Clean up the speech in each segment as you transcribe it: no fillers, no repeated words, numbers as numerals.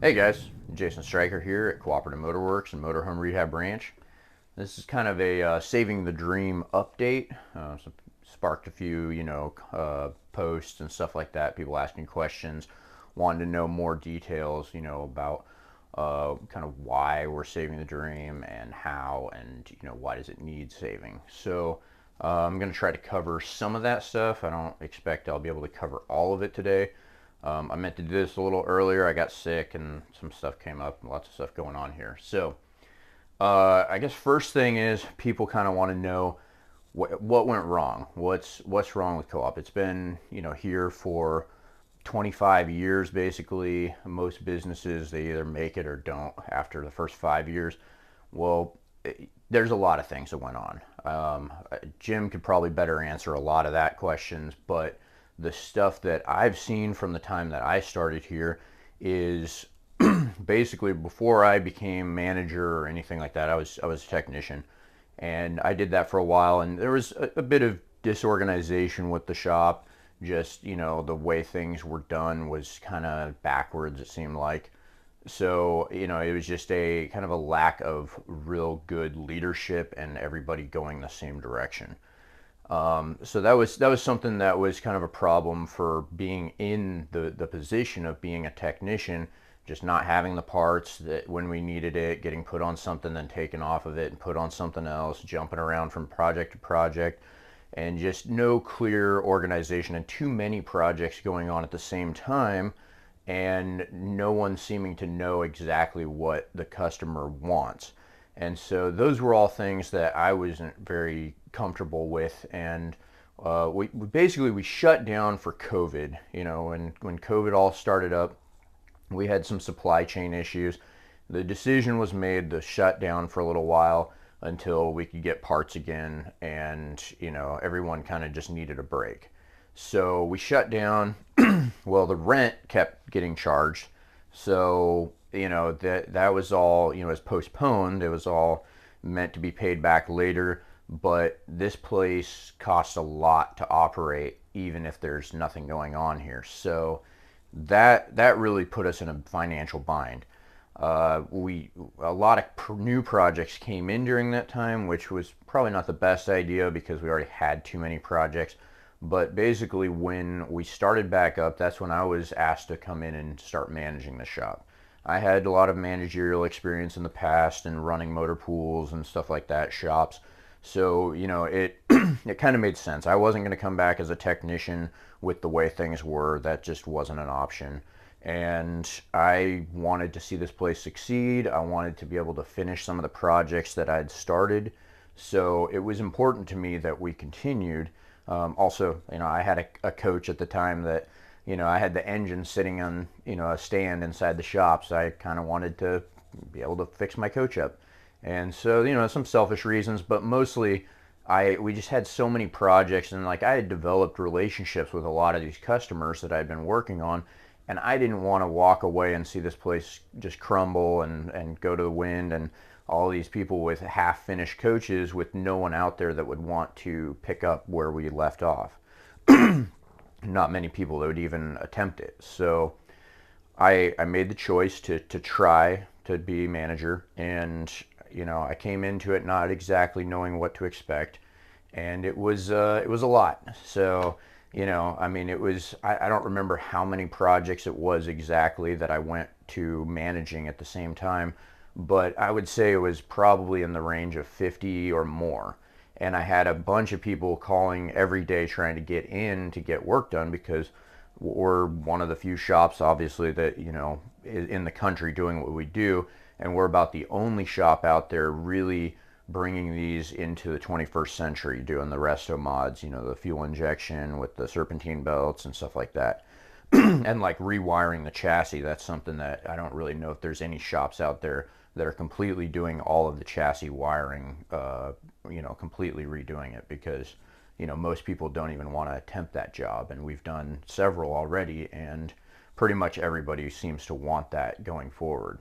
Hey guys, Jason Stryker here at Cooperative Motorworks and Motorhome Rehab Ranch. This is kind of a Saving the Dream update. Sparked a few, posts and stuff like that. People asking questions, wanting to know more details, about kind of why we're saving the dream and how, and why does it need saving. So I'm going to try to cover some of that stuff. I don't expect I'll be able to cover all of it today. I meant to do this a little earlier. I got sick and some stuff came up, lots of stuff going on here. So, I guess first thing is people kind of want to know what went wrong. What's wrong with co-op? It's been here for 25 years basically. Most businesses they either make it or don't after the first 5 years. Well, there's a lot of things that went on. Jim could probably better answer a lot of that questions, but the stuff that I've seen from the time that I started here is basically before I became manager or anything like that. I was a technician, and I did that for a while. And there was a bit of disorganization with the shop. Just the way things were done was kind of backwards. It seemed like. So it was just a kind of a lack of real good leadership and everybody going the same direction. So that was something that was kind of a problem for being in the position of being a technician, just not having the parts that when we needed it, getting put on something, then taken off of it and put on something else, jumping around from project to project, and just no clear organization and too many projects going on at the same time, and no one seeming to know exactly what the customer wants. And so those were all things that I wasn't very comfortable with. And we basically we shut down for COVID. When COVID all started up, we had some supply chain issues. The decision was made to shut down for a little while until we could get parts again, and everyone kind of just needed a break. So we shut down. Well, the rent kept getting charged, so that was all was postponed. It was all meant to be paid back later, but this place costs a lot to operate, even if there's nothing going on here. So that really put us in a financial bind. We A lot of new projects came in during that time, which was probably not the best idea because we already had too many projects. But basically, when we started back up, that's when I was asked to come in and start managing the shop. I had a lot of managerial experience in the past and running motor pools and stuff like that, shops. So, it it kind of made sense. I wasn't going to come back as a technician with the way things were. That just wasn't an option. And I wanted to see this place succeed. I wanted to be able to finish some of the projects that I'd started. So it was important to me that we continued. Also, I had a coach at the time that, I had the engine sitting on, a stand inside the shop. So I kind of wanted to be able to fix my coach up. And so, some selfish reasons, but mostly we just had so many projects, and like I had developed relationships with a lot of these customers that I'd been working on, and I didn't want to walk away and see this place just crumble and go to the wind, and all these people with half finished coaches with no one out there that would want to pick up where we left off. Not many people that would even attempt it. So I made the choice to try to be manager, and I came into it not exactly knowing what to expect, and it was a lot. So I mean, I don't remember how many projects it was exactly that I went to managing at the same time, but I would say it was probably in the range of 50 or more. And I had a bunch of people calling every day trying to get in to get work done because we're one of the few shops, obviously, that, is in the country doing what we do. And we're about the only shop out there really bringing these into the 21st century, doing the resto mods, the fuel injection with the serpentine belts and stuff like that. And like rewiring the chassis, that's something that I don't really know if there's any shops out there that are completely doing all of the chassis wiring, completely redoing it, because most people don't even want to attempt that job, and we've done several already, and pretty much everybody seems to want that going forward.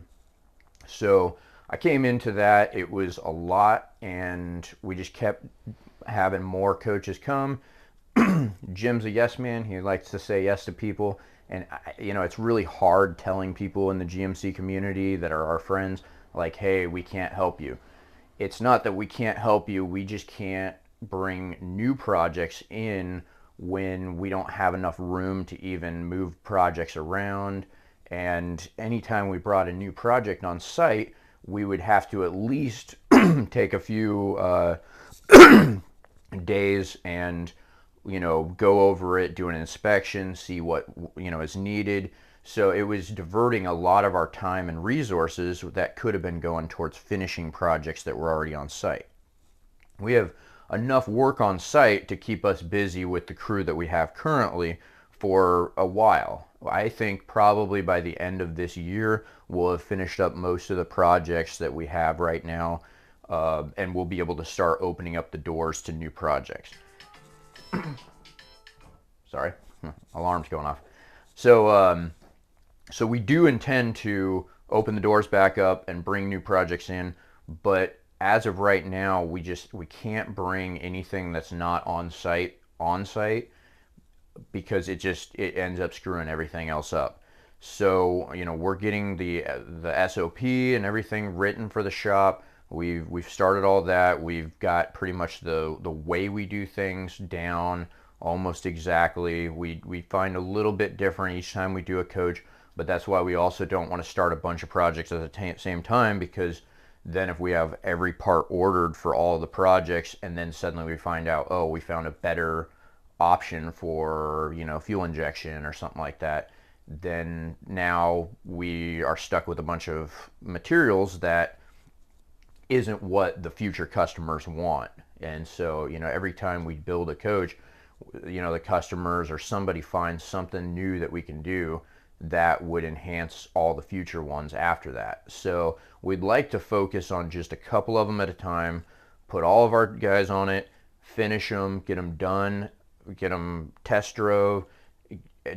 So I came into that. It was a lot, and we just kept having more coaches come. Jim's a yes man. He likes to say yes to people. And, it's really hard telling people in the GMC community that are our friends, like, hey, we can't help you. It's not that we can't help you. We just can't bring new projects in when we don't have enough room to even move projects around. And anytime we brought a new project on site, we would have to at least take a few days and go over it, do an inspection, see what is needed. So it was diverting a lot of our time and resources that could have been going towards finishing projects that were already on site. We have enough work on site to keep us busy with the crew that we have currently for a while. I think probably by the end of this year we'll have finished up most of the projects that we have right now, and we'll be able to start opening up the doors to new projects. Sorry, alarm's going off. So we do intend to open the doors back up and bring new projects in, but as of right now, we can't bring anything that's not on site because it ends up screwing everything else up. So we're getting the SOP and everything written for the shop. We've started all that. We've got pretty much the way we do things down almost exactly. We find a little bit different each time we do a coach, but that's why we also don't want to start a bunch of projects at the same time, because then if we have every part ordered for all the projects and then suddenly we find out, oh, we found a better option for fuel injection or something like that, then now we are stuck with a bunch of materials that isn't what the future customers want. And so every time we build a coach, the customers or somebody finds something new that we can do that would enhance all the future ones after that. So we'd like to focus on just a couple of them at a time, put all of our guys on it, finish them, get them done, get them test drove,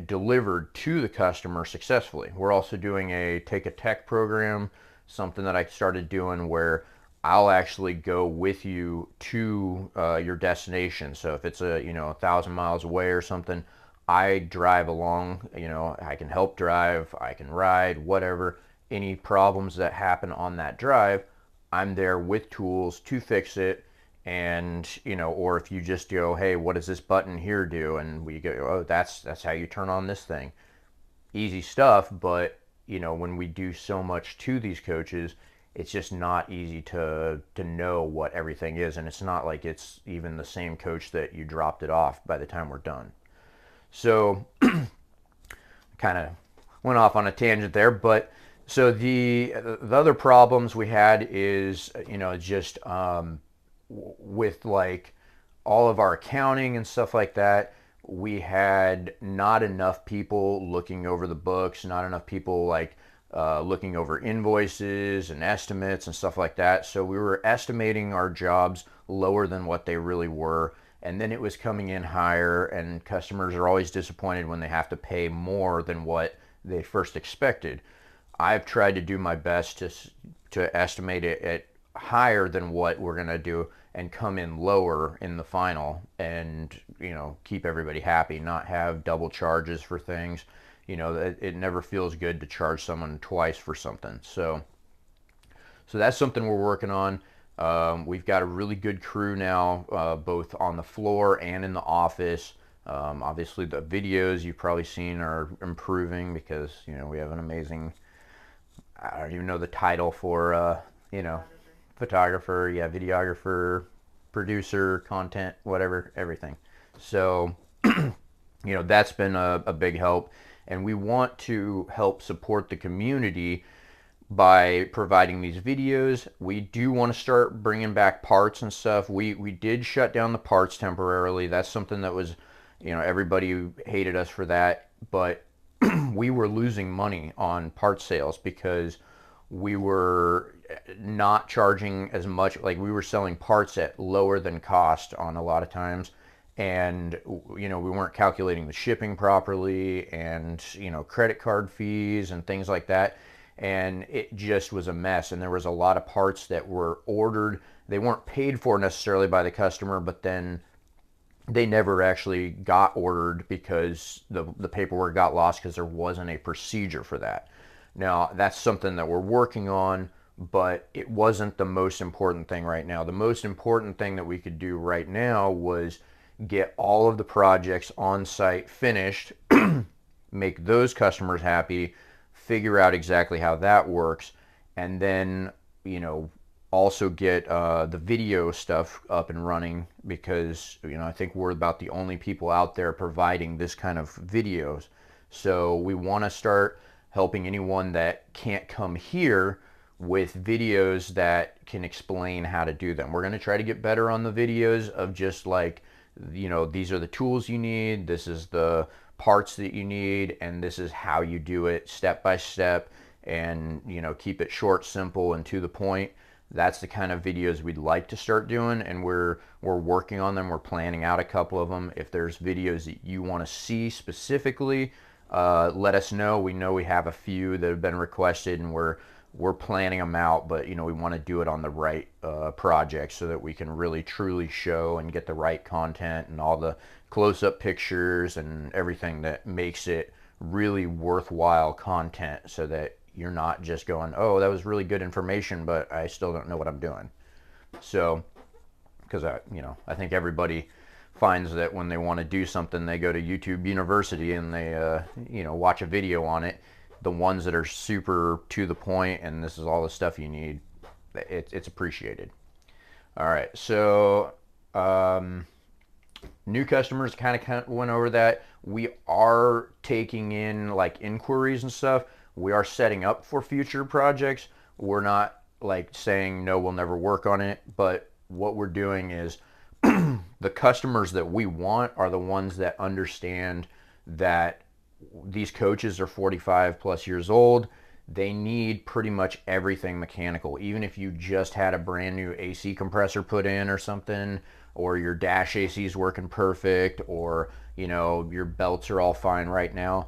delivered to the customer successfully. We're also doing a take a tech program, something that I started doing where I'll actually go with you to your destination. So if it's 1,000 miles away or something, I drive along. I can help drive, I can ride, whatever. Any problems that happen on that drive, I'm there with tools to fix it. And or if you just go, hey, what does this button here do? And we go, oh, that's how you turn on this thing. Easy stuff, but when we do so much to these coaches, it's just not easy to know what everything is, and it's not like it's even the same coach that you dropped it off by the time we're done. So kind of went off on a tangent there, but so the other problems we had is just with like all of our accounting and stuff like that. We had not enough people looking over the books, not enough people looking over invoices and estimates and stuff like that. So we were estimating our jobs lower than what they really were, and then it was coming in higher, and customers are always disappointed when they have to pay more than what they first expected. I've tried to do my best to estimate it at higher than what we're going to do and come in lower in the final, and keep everybody happy, not have double charges for things. It never feels good to charge someone twice for something. So that's something we're working on. We've got a really good crew now, both on the floor and in the office. Obviously the videos you've probably seen are improving because we have an amazing, I don't even know the title for photographer, videographer, producer, content, whatever, everything. So that's been a big help. And we want to help support the community by providing these videos. We do want to start bringing back parts and stuff. We did shut down the parts temporarily. That's something that was, everybody hated us for that. But we were losing money on part sales because we were not charging as much. Like, we were selling parts at lower than cost on a lot of times. And we weren't calculating the shipping properly, and credit card fees and things like that, and it just was a mess. And there was a lot of parts that were ordered, they weren't paid for necessarily by the customer, but then they never actually got ordered because the paperwork got lost because there wasn't a procedure for that. Now, that's something that we're working on, but it wasn't the most important thing right now. The most important thing that we could do right now was get all of the projects on site finished, make those customers happy, figure out exactly how that works, and then, also get the video stuff up and running, because I think we're about the only people out there providing this kind of videos. So we want to start helping anyone that can't come here with videos that can explain how to do them. We're going to try to get better on the videos of just like, these are the tools you need, this is the parts that you need, and this is how you do it step by step, and keep it short, simple, and to the point. That's the kind of videos we'd like to start doing, and we're working on them. We're planning out a couple of them. If there's videos that you want to see specifically, let us know. We know we have a few that have been requested, and we're planning them out, but we want to do it on the right project so that we can really truly show and get the right content and all the close-up pictures and everything that makes it really worthwhile content, so that you're not just going, oh, that was really good information, but I still don't know what I'm doing. So, because I think everybody finds that when they want to do something, they go to YouTube University and they watch a video on it. The ones that are super to the point and this is all the stuff you need, it's appreciated. All right, so new customers, kind of went over that. We are taking in like inquiries and stuff. We are setting up for future projects. We're not like saying no, we'll never work on it, but what we're doing is the customers that we want are the ones that understand that these coaches are 45 plus years old. They need pretty much everything mechanical. Even if you just had a brand new AC compressor put in or something, or your dash AC is working perfect, or your belts are all fine right now,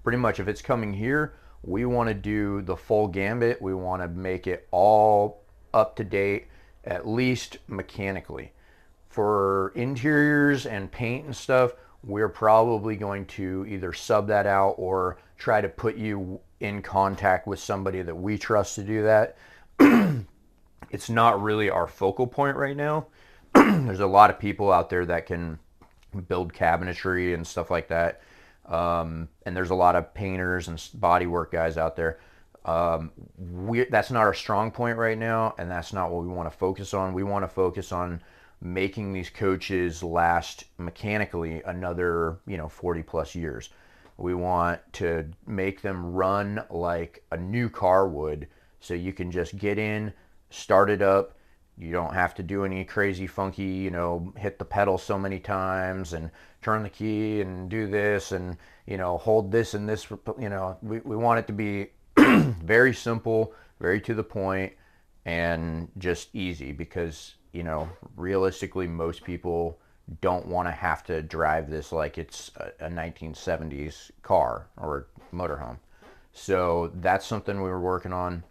pretty much if it's coming here, we want to do the full gambit. We want to make it all up to date, at least mechanically. For interiors and paint and stuff, we're probably going to either sub that out or try to put you in contact with somebody that we trust to do that. It's not really our focal point right now. There's a lot of people out there that can build cabinetry and stuff like that. And there's a lot of painters and bodywork guys out there. That's not our strong point right now, and that's not what we want to focus on. We want to focus on making these coaches last mechanically another 40 plus years. We want to make them run like a new car would, so you can just get in, start it up. You don't have to do any crazy funky, hit the pedal so many times and turn the key and do this and, hold this and this. We want it to be very simple, very to the point, and just easy, because, realistically, most people don't want to have to drive this like it's a 1970s car or motorhome. So that's something we were working on.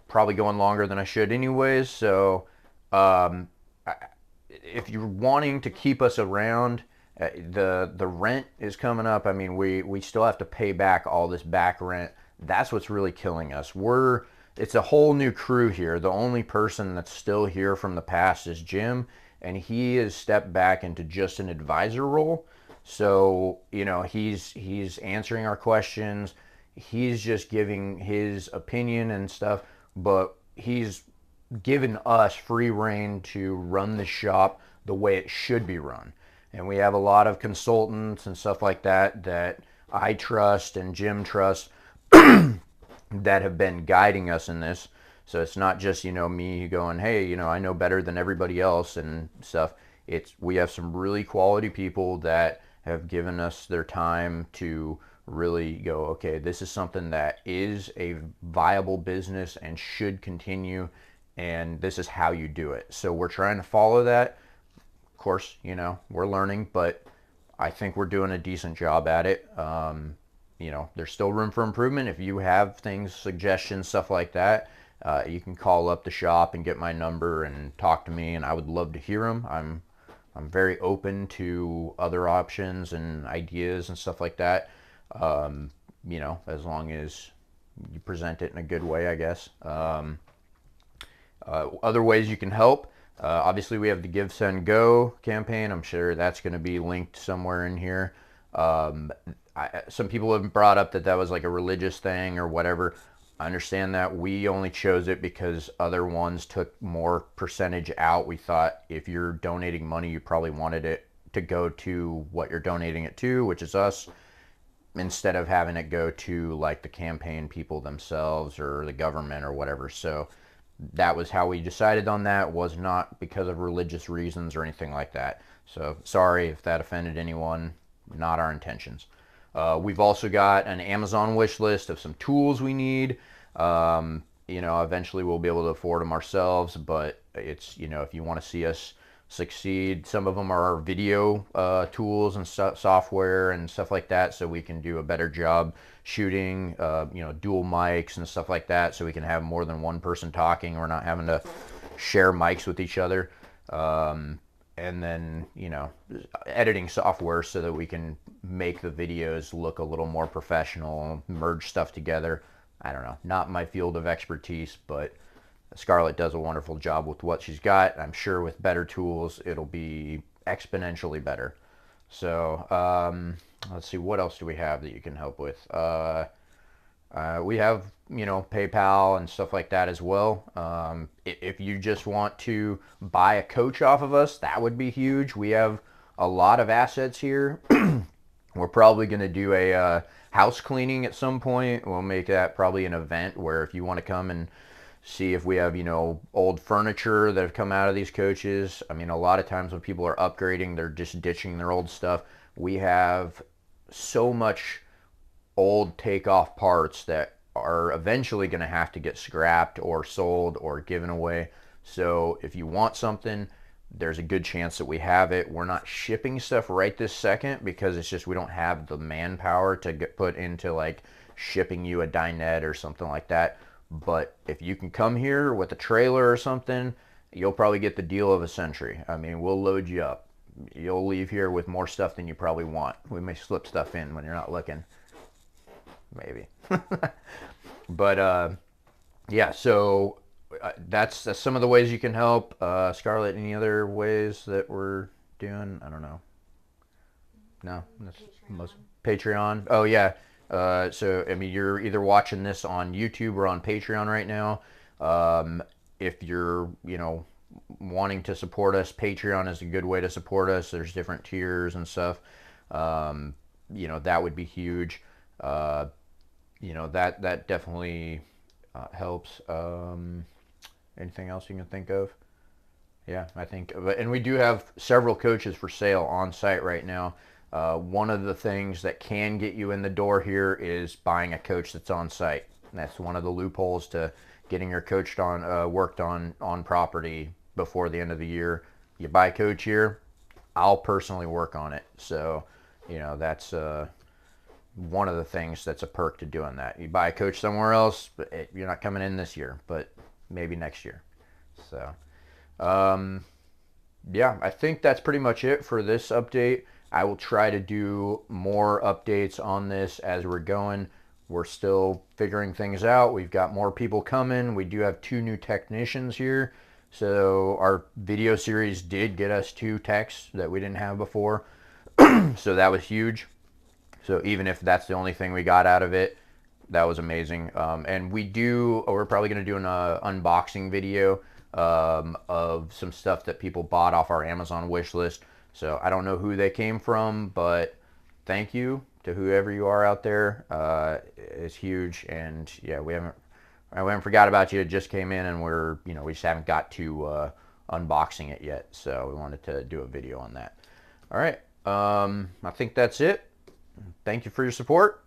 Probably going longer than I should anyways, so if you're wanting to keep us around, the rent is coming up. I mean, we still have to pay back all this back rent. That's what's really killing us. It's a whole new crew here. The only person that's still here from the past is Jim, and he has stepped back into just an advisor role. So, he's answering our questions. He's just giving his opinion and stuff, but he's given us free reign to run the shop the way it should be run. And we have a lot of consultants and stuff like that I trust and Jim trusts that have been guiding us in this. So it's not just, me going, hey, I know better than everybody else and stuff. We have some really quality people that have given us their time to really go, okay, this is something that is a viable business and should continue, and this is how you do it. So we're trying to follow that. Of course, we're learning, but I think we're doing a decent job at it. There's still room for improvement. If you have things, suggestions, stuff like that, You can call up the shop and get my number and talk to me, and I would love to hear them. I'm very open to other options and ideas and stuff like that. You know, as long as you present it in a good way, I guess. Other ways you can help. Obviously, we have the Give, Send, Go campaign. I'm sure that's going to be linked somewhere in here. Some people have brought up that that was like a religious thing or whatever. I understand that. We only chose it because other ones took more percentage out. We thought if you're donating money, you probably wanted it to go to what you're donating it to, which is us, instead of having it go to like the campaign people themselves or the government or whatever. So that was how we decided on that. It was not because of religious reasons or anything like that. So sorry if that offended anyone. Not our intentions. We've also got an Amazon wish list of some tools we need. You know, eventually we'll be able to afford them ourselves, but it's, you know, if you want to see us succeed, some of them are video tools and software and stuff like that, so we can do a better job shooting, you know, dual mics and stuff like that, so we can have more than one person talking. We're not having to share mics with each other. And then, you know, editing software so that we can make the videos look a little more professional, merge stuff together. I don't know, not my field of expertise, but Scarlett does a wonderful job with what she's got. I'm sure with better tools, it'll be exponentially better. So, let's see, what else do we have that you can help with? We have, you know, PayPal and stuff like that as well. If you just want to buy a coach off of us, that would be huge. We have a lot of assets here. We're probably going to do a house cleaning at some point. We'll make that probably an event where if you want to come and see if we have, you know, old furniture that have come out of these coaches. I mean, a lot of times when people are upgrading, they're just ditching their old stuff. We have so much old takeoff parts that are eventually going to have to get scrapped or sold or given away. So if you want something, there's a good chance that we have it. We're not shipping stuff right this second because it's just we don't have the manpower to get put into like shipping you a dinette or something like that. But if you can come here with a trailer or something, you'll probably get the deal of a century. I mean, we'll load you up. You'll leave here with more stuff than you probably want. We may slip stuff in when you're not looking. Maybe. But yeah, so that's some of the ways you can help. Scarlett, any other ways that we're doing? I don't know. No, that's most Patreon. Oh yeah. So I mean, you're either watching this on YouTube or on Patreon right now. If you're, you know, wanting to support us, Patreon is a good way to support us. There's different tiers and stuff. You know, that would be huge. You know, that definitely helps. Anything else you can think of? Yeah, I think, and we do have several coaches for sale on site right now. One of the things that can get you in the door here is buying a coach that's on site. That's one of the loopholes to getting your coach worked on property before the end of the year. You buy a coach here, I'll personally work on it. So, you know, that's one of the things that's a perk to doing that. You buy a coach somewhere else, but you're not coming in this year, but maybe next year. So, yeah, I think that's pretty much it for this update. I will try to do more updates on this as we're going. We're still figuring things out. We've got more people coming. We do have 2 new technicians here. So our video series did get us 2 techs that we didn't have before. So that was huge. So even if that's the only thing we got out of it, that was amazing. And we're probably going to do an unboxing video of some stuff that people bought off our Amazon wish list. So I don't know who they came from, but thank you to whoever you are out there. It's huge. And yeah, we haven't forgot about you. It just came in and we just haven't got to unboxing it yet. So we wanted to do a video on that. All right. I think that's it. Thank you for your support.